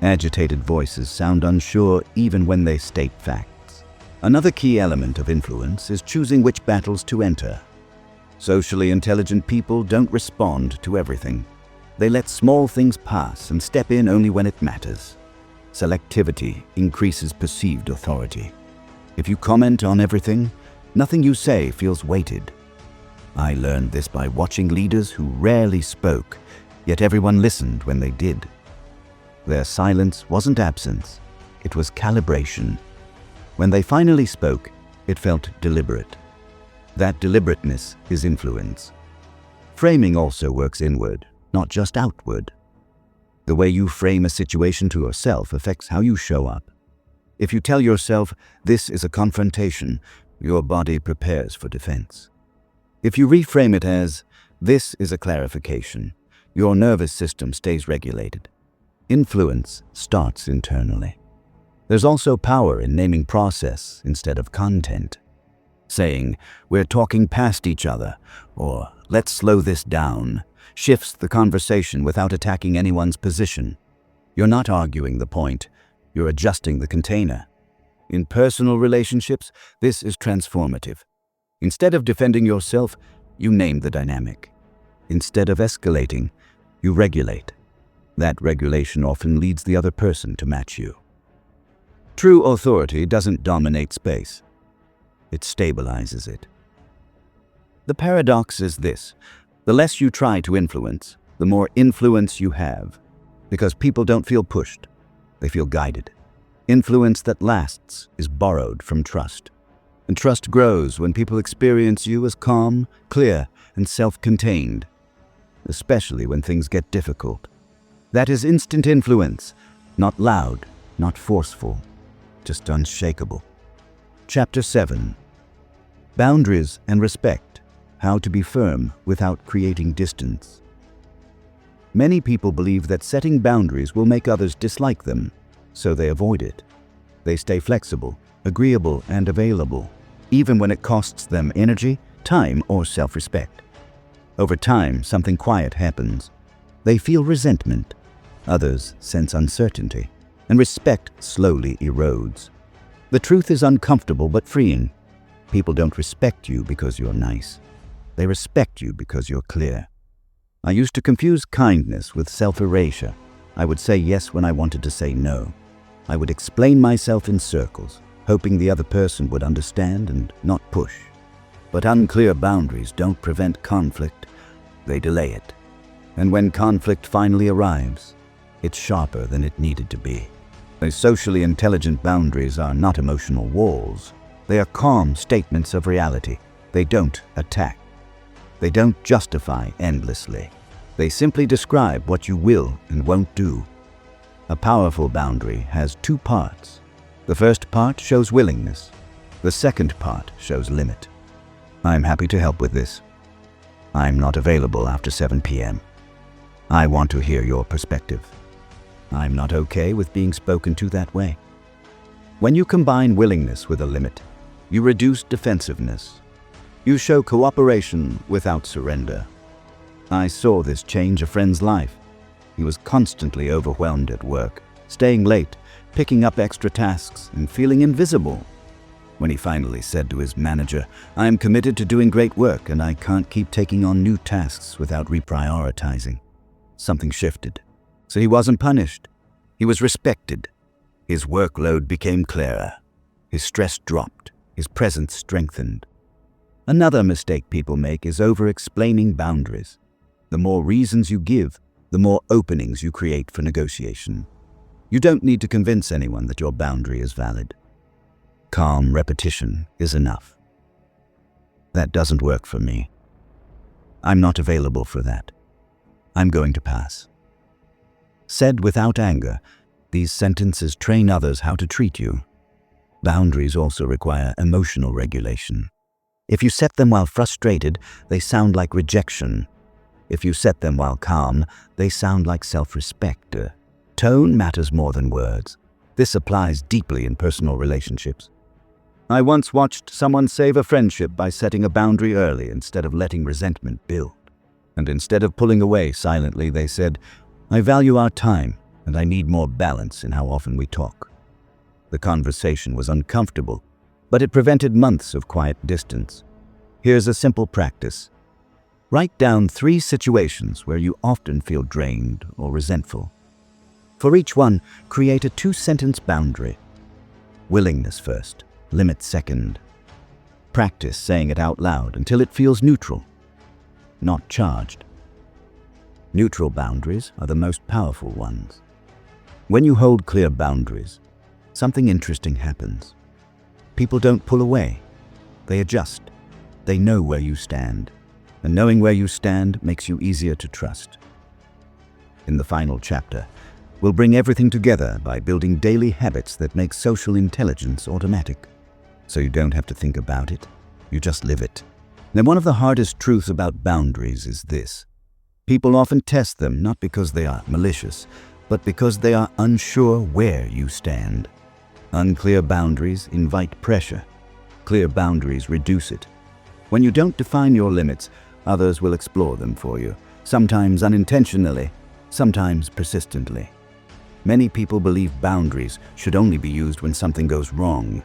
Agitated voices sound unsure even when they state facts. Another key element of influence is choosing which battles to enter. Socially intelligent people don't respond to everything. They let small things pass and step in only when it matters. Selectivity increases perceived authority. If you comment on everything, nothing you say feels weighted. I learned this by watching leaders who rarely spoke, yet everyone listened when they did. Their silence wasn't absence, it was calibration. When they finally spoke, it felt deliberate. That deliberateness is influence. Framing also works inward, not just outward. The way you frame a situation to yourself affects how you show up. If you tell yourself, "This is a confrontation," your body prepares for defense. If you reframe it as, "This is a clarification," your nervous system stays regulated. Influence starts internally. There's also power in naming process instead of content. Saying, "We're talking past each other," or "Let's slow this down," shifts the conversation without attacking anyone's position. You're not arguing the point, you're adjusting the container. In personal relationships, this is transformative. Instead of defending yourself, you name the dynamic. Instead of escalating, you regulate. That regulation often leads the other person to match you. True authority doesn't dominate space. It stabilizes it. The paradox is this: the less you try to influence, the more influence you have. Because people don't feel pushed, they feel guided. Influence that lasts is borrowed from trust. And trust grows when people experience you as calm, clear, and self-contained, especially when things get difficult. That is instant influence, not loud, not forceful, just unshakable. Chapter 7. Boundaries and Respect: How to be firm without creating distance. Many people believe that setting boundaries will make others dislike them, so they avoid it. They stay flexible, agreeable, and available, even when it costs them energy, time, or self-respect. Over time, something quiet happens. They feel resentment. Others sense uncertainty, and respect slowly erodes. The truth is uncomfortable but freeing. People don't respect you because you're nice. They respect you because you're clear. I used to confuse kindness with self-erasure. I would say yes when I wanted to say no. I would explain myself in circles, hoping the other person would understand and not push. But unclear boundaries don't prevent conflict, they delay it. And when conflict finally arrives, it's sharper than it needed to be. Those socially intelligent boundaries are not emotional walls. They are calm statements of reality. They don't attack. They don't justify endlessly. They simply describe what you will and won't do. A powerful boundary has two parts. The first part shows willingness. The second part shows limit. I'm happy to help with this. I'm not available after 7 p.m. I want to hear your perspective. I'm not okay with being spoken to that way. When you combine willingness with a limit, you reduce defensiveness. You show cooperation without surrender. I saw this change a friend's life. He was constantly overwhelmed at work, staying late, picking up extra tasks, and feeling invisible. When he finally said to his manager, "I am committed to doing great work and I can't keep taking on new tasks without reprioritizing," something shifted. So he wasn't punished. He was respected. His workload became clearer. His stress dropped. His presence strengthened. Another mistake people make is over-explaining boundaries. The more reasons you give, the more openings you create for negotiation. You don't need to convince anyone that your boundary is valid. Calm repetition is enough. That doesn't work for me. I'm not available for that. I'm going to pass. Said without anger, these sentences train others how to treat you. Boundaries also require emotional regulation. If you set them while frustrated, they sound like rejection. If you set them while calm, they sound like self-respect. Tone matters more than words. This applies deeply in personal relationships. I once watched someone save a friendship by setting a boundary early instead of letting resentment build. And instead of pulling away silently, they said, "I value our time. and I need more balance in how often we talk. The conversation was uncomfortable, but it prevented months of quiet distance. Here's a simple practice. Write down 3 situations where you often feel drained or resentful. For each one, create a 2-sentence boundary. Willingness first, limit second. Practice saying it out loud until it feels neutral, not charged. Neutral boundaries are the most powerful ones. When you hold clear boundaries, something interesting happens. People don't pull away. They adjust. They know where you stand. And knowing where you stand makes you easier to trust. In the final chapter, we'll bring everything together by building daily habits that make social intelligence automatic. So you don't have to think about it. You just live it. Now, one of the hardest truths about boundaries is this. People often test them not because they are malicious, but because they are unsure where you stand. Unclear boundaries invite pressure. Clear boundaries reduce it. When you don't define your limits, others will explore them for you, sometimes unintentionally, sometimes persistently. Many people believe boundaries should only be used when something goes wrong.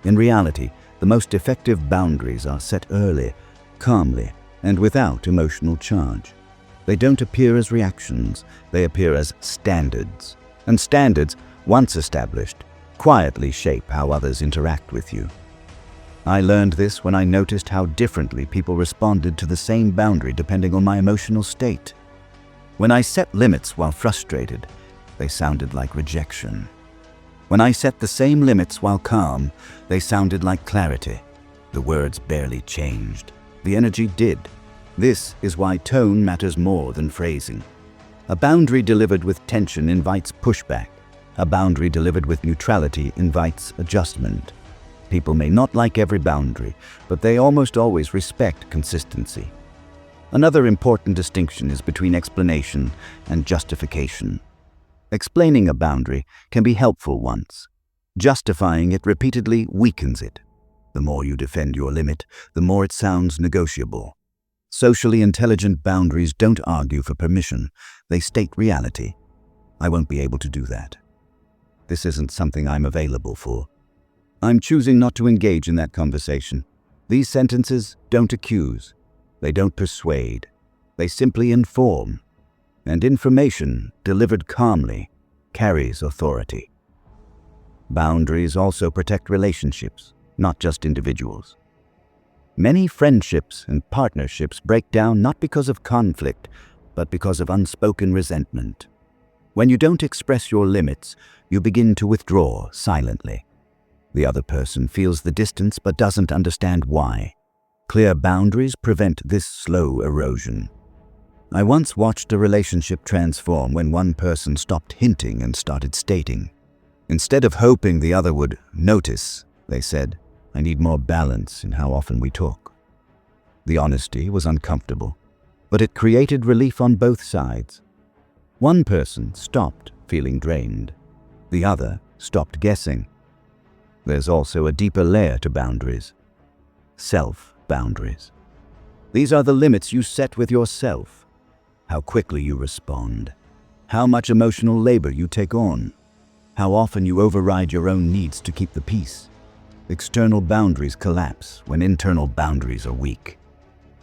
In reality, the most effective boundaries are set early, calmly, and without emotional charge. They don't appear as reactions, they appear as standards. And standards, once established, quietly shape how others interact with you. I learned this when I noticed how differently people responded to the same boundary depending on my emotional state. When I set limits while frustrated, they sounded like rejection. When I set the same limits while calm, they sounded like clarity. The words barely changed. The energy did. This is why tone matters more than phrasing. A boundary delivered with tension invites pushback. A boundary delivered with neutrality invites adjustment. People may not like every boundary, but they almost always respect consistency. Another important distinction is between explanation and justification. Explaining a boundary can be helpful once. Justifying it repeatedly weakens it. The more you defend your limit, the more it sounds negotiable. Socially intelligent boundaries don't argue for permission. They state reality. I won't be able to do that. This isn't something I'm available for. I'm choosing not to engage in that conversation. These sentences don't accuse. They don't persuade. They simply inform. And information, delivered calmly, carries authority. Boundaries also protect relationships, not just individuals. Many friendships and partnerships break down not because of conflict, but because of unspoken resentment. When you don't express your limits, you begin to withdraw silently. The other person feels the distance but doesn't understand why. Clear boundaries prevent this slow erosion. I once watched a relationship transform when one person stopped hinting and started stating. Instead of hoping the other would notice, they said, "I need more balance in how often we talk." The honesty was uncomfortable, but it created relief on both sides. One person stopped feeling drained. The other stopped guessing. There's also a deeper layer to boundaries. Self-boundaries. These are the limits you set with yourself. How quickly you respond. How much emotional labor you take on. How often you override your own needs to keep the peace. External boundaries collapse when internal boundaries are weak.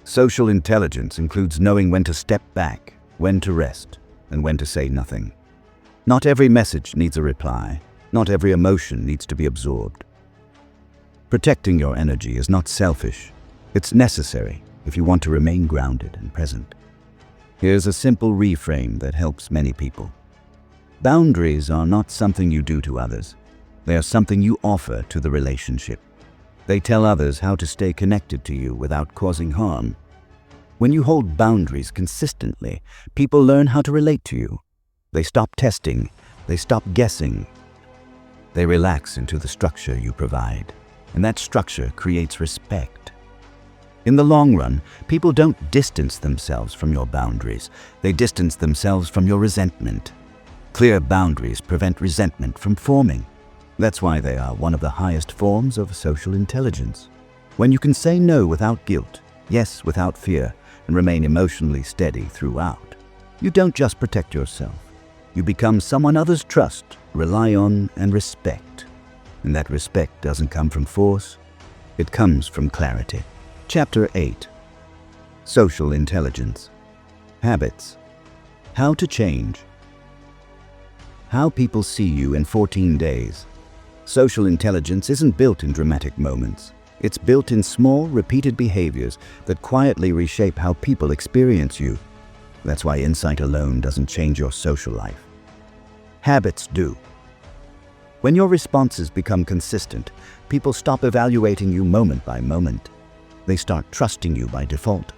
Social intelligence includes knowing when to step back, when to rest, and when to say nothing. Not every message needs a reply. Not every emotion needs to be absorbed. Protecting your energy is not selfish. It's necessary if you want to remain grounded and present. Here's a simple reframe that helps many people. Boundaries are not something you do to others. They are something you offer to the relationship. They tell others how to stay connected to you without causing harm. When you hold boundaries consistently, people learn how to relate to you. They stop testing. They stop guessing. They relax into the structure you provide, and that structure creates respect. In the long run, people don't distance themselves from your boundaries. They distance themselves from your resentment. Clear boundaries prevent resentment from forming. That's why they are one of the highest forms of social intelligence. When you can say no without guilt, yes without fear, and remain emotionally steady throughout, you don't just protect yourself. You become someone others trust, rely on, and respect. And that respect doesn't come from force, it comes from clarity. Chapter 8. Social Intelligence. Habits. How to change. How people see you in 14 days. Social intelligence isn't built in dramatic moments. It's built in small, repeated behaviors that quietly reshape how people experience you. That's why insight alone doesn't change your social life. Habits do. When your responses become consistent, people stop evaluating you moment by moment. They start trusting you by default.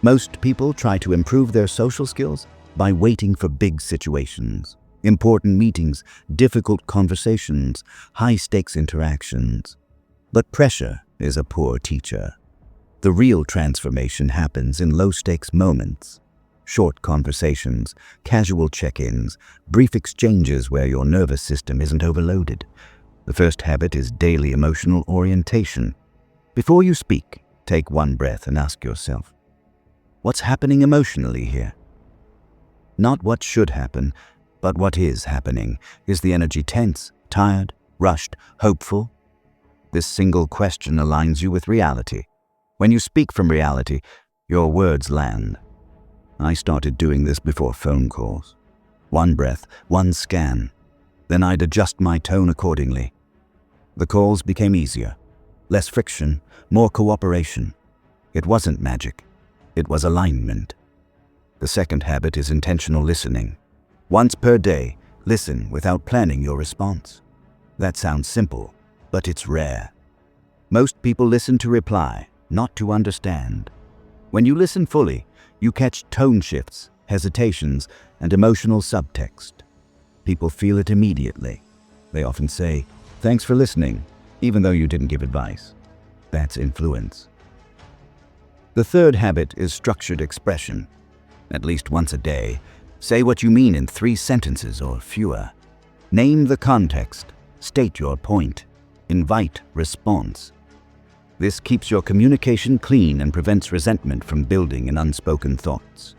Most people try to improve their social skills by waiting for big situations, important meetings, difficult conversations, high-stakes interactions. But pressure is a poor teacher. The real transformation happens in low-stakes moments. Short conversations, casual check-ins, brief exchanges where your nervous system isn't overloaded. The first habit is daily emotional orientation. Before you speak, take one breath and ask yourself, what's happening emotionally here? Not what should happen, but what is happening. Is the energy tense, tired, rushed, hopeful? This single question aligns you with reality. When you speak from reality, your words land. I started doing this before phone calls. One breath, one scan. Then I'd adjust my tone accordingly. The calls became easier. Less friction, more cooperation. It wasn't magic. It was alignment. The second habit is intentional listening. Once per day, listen without planning your response. That sounds simple, but it's rare. Most people listen to reply, not to understand. When you listen fully, you catch tone shifts, hesitations, and emotional subtext. People feel it immediately. They often say, "Thanks for listening," even though you didn't give advice. That's influence. The third habit is structured expression. At least once a day, say what you mean in 3 sentences or fewer. Name the context, state your point, invite response. This keeps your communication clean and prevents resentment from building in unspoken thoughts.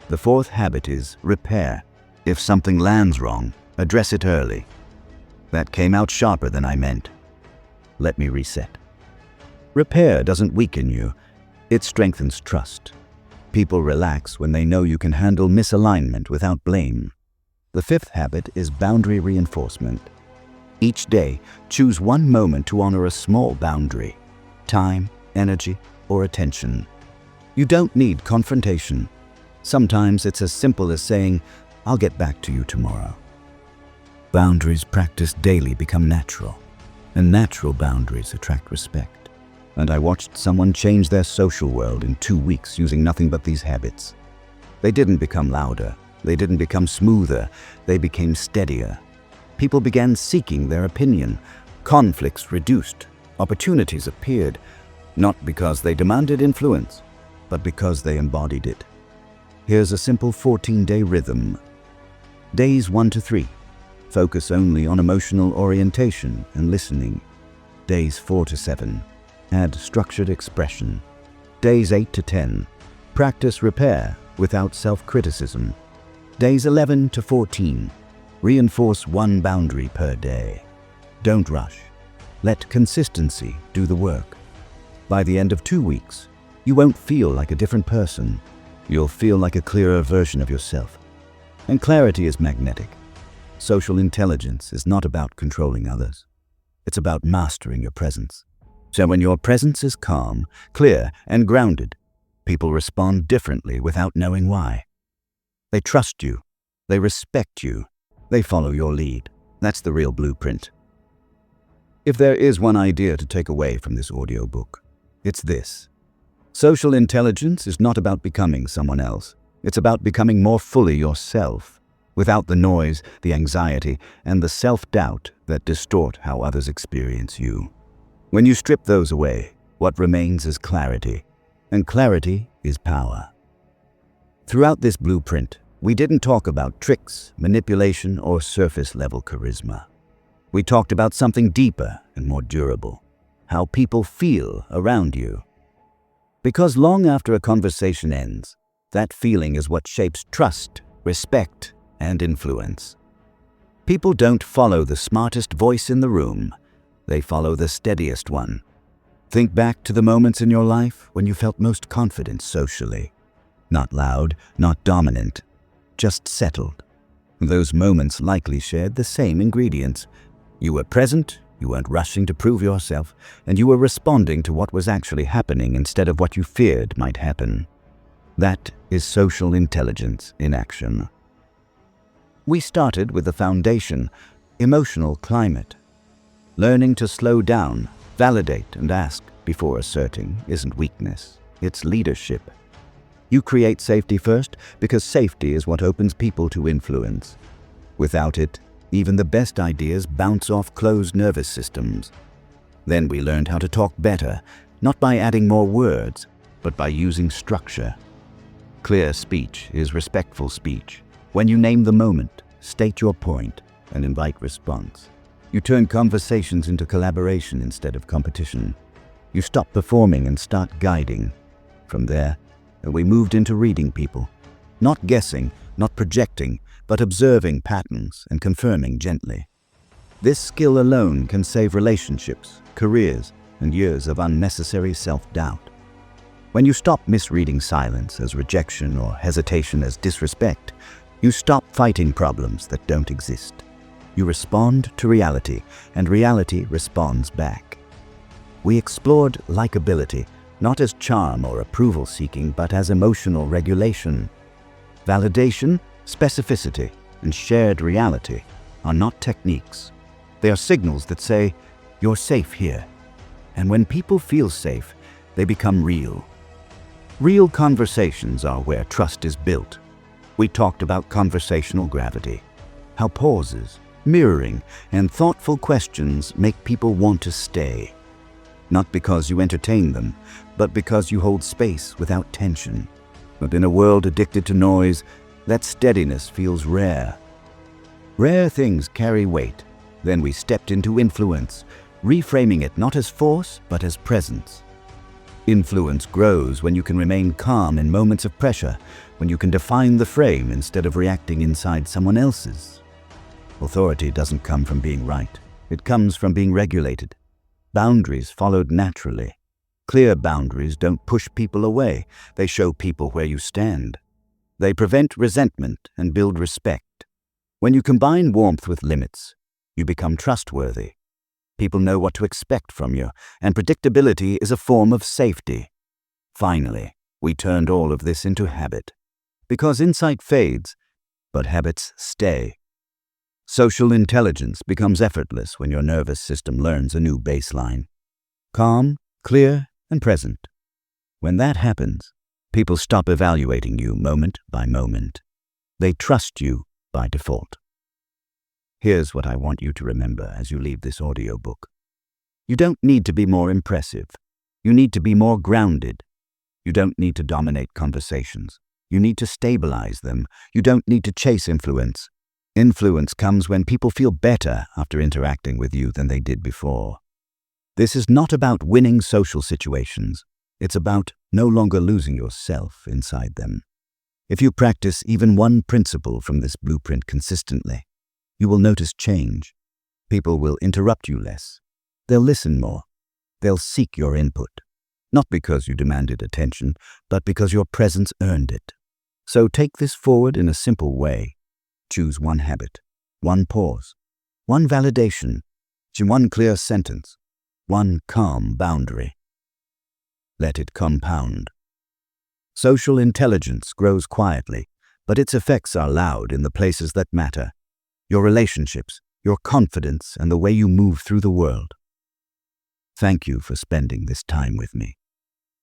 The fourth habit is repair. If something lands wrong, address it early. That came out sharper than I meant. Let me reset. Repair doesn't weaken you, it strengthens trust. People relax when they know you can handle misalignment without blame. The fifth habit is boundary reinforcement. Each day, choose one moment to honor a small boundary. Time, energy, or attention. You don't need confrontation. Sometimes it's as simple as saying, "I'll get back to you tomorrow." Boundaries practiced daily become natural, and natural boundaries attract respect. And I watched someone change their social world in 2 weeks using nothing but these habits. They didn't become louder, they didn't become smoother, they became steadier. People began seeking their opinion. Conflicts reduced. Opportunities appeared, not because they demanded influence, but because they embodied it. Here's a simple 14-day rhythm. Days 1 to 3. Focus only on emotional orientation and listening. Days 4 to 7. Add structured expression. Days 8 to 10. Practice repair without self-criticism. Days 11 to 14. Reinforce one boundary per day. Don't rush. Let consistency do the work. By the end of 2 weeks, you won't feel like a different person. You'll feel like a clearer version of yourself. And clarity is magnetic. Social intelligence is not about controlling others. It's about mastering your presence. So when your presence is calm, clear, and grounded, people respond differently without knowing why. They trust you. They respect you. They follow your lead. That's the real blueprint. If there is one idea to take away from this audiobook, it's this. Social intelligence is not about becoming someone else. It's about becoming more fully yourself, without the noise, the anxiety, and the self-doubt that distort how others experience you. When you strip those away, what remains is clarity, and clarity is power. Throughout this blueprint, we didn't talk about tricks, manipulation, or surface-level charisma. We talked about something deeper and more durable, how people feel around you. Because long after a conversation ends, that feeling is what shapes trust, respect, and influence. People don't follow the smartest voice in the room. They follow the steadiest one. Think back to the moments in your life when you felt most confident socially. Not loud, not dominant, just settled. Those moments likely shared the same ingredients. You were present, you weren't rushing to prove yourself, and you were responding to what was actually happening instead of what you feared might happen. That is social intelligence in action. We started with the foundation, emotional climate. Learning to slow down, validate, and ask before asserting isn't weakness, it's leadership. You create safety first because safety is what opens people to influence. Without it, even the best ideas bounce off closed nervous systems. Then we learned how to talk better, not by adding more words, but by using structure. Clear speech is respectful speech. When you name the moment, state your point, and invite response. You turn conversations into collaboration instead of competition. You stop performing and start guiding. From there, we moved into reading people. Not guessing, not projecting, but observing patterns and confirming gently. This skill alone can save relationships, careers, and years of unnecessary self-doubt. When you stop misreading silence as rejection or hesitation as disrespect, you stop fighting problems that don't exist. You respond to reality, and reality responds back. We explored likability, not as charm or approval seeking, but as emotional regulation. Validation, specificity, and shared reality are not techniques. They are signals that say, "You're safe here." And when people feel safe, they become real. Real conversations are where trust is built. We talked about conversational gravity, how pauses, mirroring, and thoughtful questions make people want to stay. Not because you entertain them, but because you hold space without tension. But in a world addicted to noise, that steadiness feels rare. Rare things carry weight. Then we stepped into influence, reframing it not as force, but as presence. Influence grows when you can remain calm in moments of pressure, when you can define the frame instead of reacting inside someone else's. Authority doesn't come from being right. It comes from being regulated. Boundaries followed naturally. Clear boundaries don't push people away. They show people where you stand. They prevent resentment and build respect. When you combine warmth with limits, you become trustworthy. People know what to expect from you, and predictability is a form of safety. Finally, we turned all of this into habit. Because insight fades, but habits stay. Social intelligence becomes effortless when your nervous system learns a new baseline. Calm, clear, and present. When that happens, people stop evaluating you moment by moment. They trust you by default. Here's what I want you to remember as you leave this audiobook. You don't need to be more impressive. You need to be more grounded. You don't need to dominate conversations. You need to stabilize them. You don't need to chase influence. Influence comes when people feel better after interacting with you than they did before. This is not about winning social situations. It's about no longer losing yourself inside them. If you practice even one principle from this blueprint consistently, you will notice change. People will interrupt you less. They'll listen more. They'll seek your input. Not because you demanded attention, but because your presence earned it. So take this forward in a simple way. Choose one habit, one pause, one validation, one clear sentence, one calm boundary. Let it compound. Social intelligence grows quietly, but its effects are loud in the places that matter. Your relationships, your confidence, and the way you move through the world. Thank you for spending this time with me.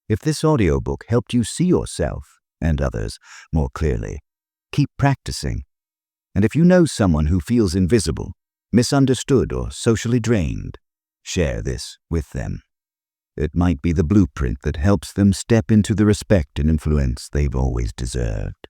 If this audiobook helped you see yourself and others more clearly, keep practicing. And if you know someone who feels invisible, misunderstood, or socially drained, share this with them. It might be the blueprint that helps them step into the respect and influence they've always deserved.